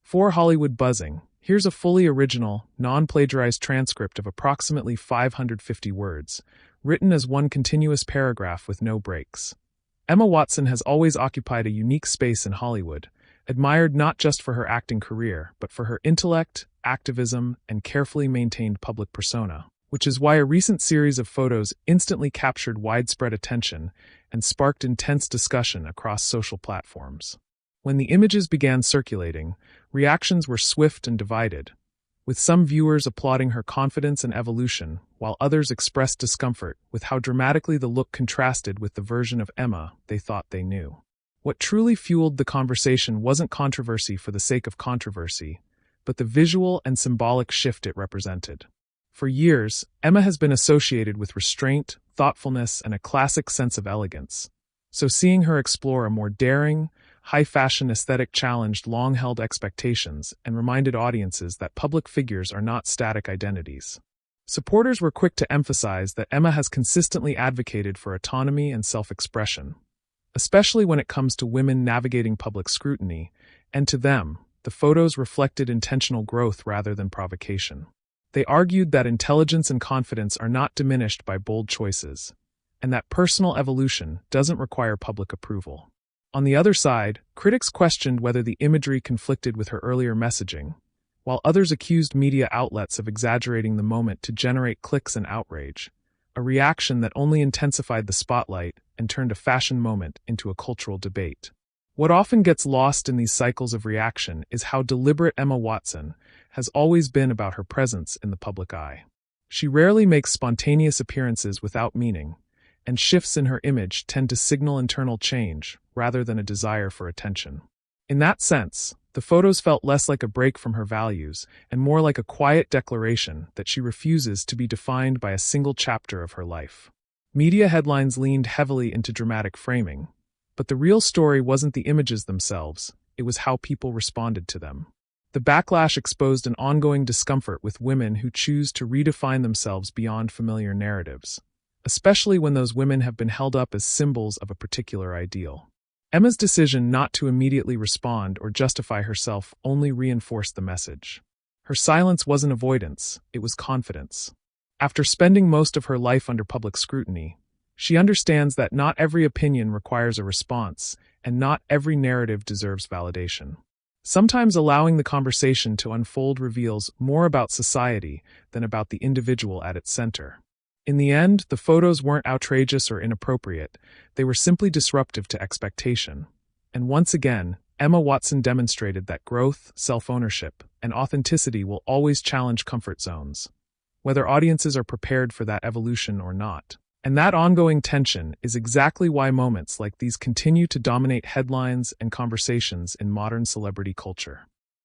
For Hollywood buzzing, here's a fully original, non-plagiarized transcript of approximately 550 words, written as one continuous paragraph with no breaks. Emma Watson has always occupied a unique space in Hollywood, admired not just for her acting career, but for her intellect, activism, and carefully maintained public persona, which is why a recent series of photos instantly captured widespread attention and sparked intense discussion across social platforms. When the images began circulating, reactions were swift and divided, with some viewers applauding her confidence and evolution, while others expressed discomfort with how dramatically the look contrasted with the version of Emma they thought they knew. What truly fueled the conversation wasn't controversy for the sake of controversy, but the visual and symbolic shift it represented. For years, Emma has been associated with restraint, thoughtfulness, and a classic sense of elegance. So seeing her explore a more daring, high-fashion aesthetic challenged long-held expectations and reminded audiences that public figures are not static identities. Supporters were quick to emphasize that Emma has consistently advocated for autonomy and self-expression, especially when it comes to women navigating public scrutiny, and to them, the photos reflected intentional growth rather than provocation. They argued that intelligence and confidence are not diminished by bold choices, and that personal evolution doesn't require public approval. On the other side, critics questioned whether the imagery conflicted with her earlier messaging, while others accused media outlets of exaggerating the moment to generate clicks and outrage, a reaction that only intensified the spotlight and turned a fashion moment into a cultural debate. What often gets lost in these cycles of reaction is how deliberate Emma Watson has always been about her presence in the public eye. She rarely makes spontaneous appearances without meaning, and shifts in her image tend to signal internal change rather than a desire for attention. In that sense, the photos felt less like a break from her values and more like a quiet declaration that she refuses to be defined by a single chapter of her life. Media headlines leaned heavily into dramatic framing, but the real story wasn't the images themselves, it was how people responded to them. The backlash exposed an ongoing discomfort with women who choose to redefine themselves beyond familiar narratives, especially when those women have been held up as symbols of a particular ideal. Emma's decision not to immediately respond or justify herself only reinforced the message. Her silence wasn't avoidance, it was confidence. After spending most of her life under public scrutiny, she understands that not every opinion requires a response, and not every narrative deserves validation. Sometimes allowing the conversation to unfold reveals more about society than about the individual at its center. In the end, the photos weren't outrageous or inappropriate, they were simply disruptive to expectation. And once again, Emma Watson demonstrated that growth, self-ownership, and authenticity will always challenge comfort zones, whether audiences are prepared for that evolution or not. And that ongoing tension is exactly why moments like these continue to dominate headlines and conversations in modern celebrity culture.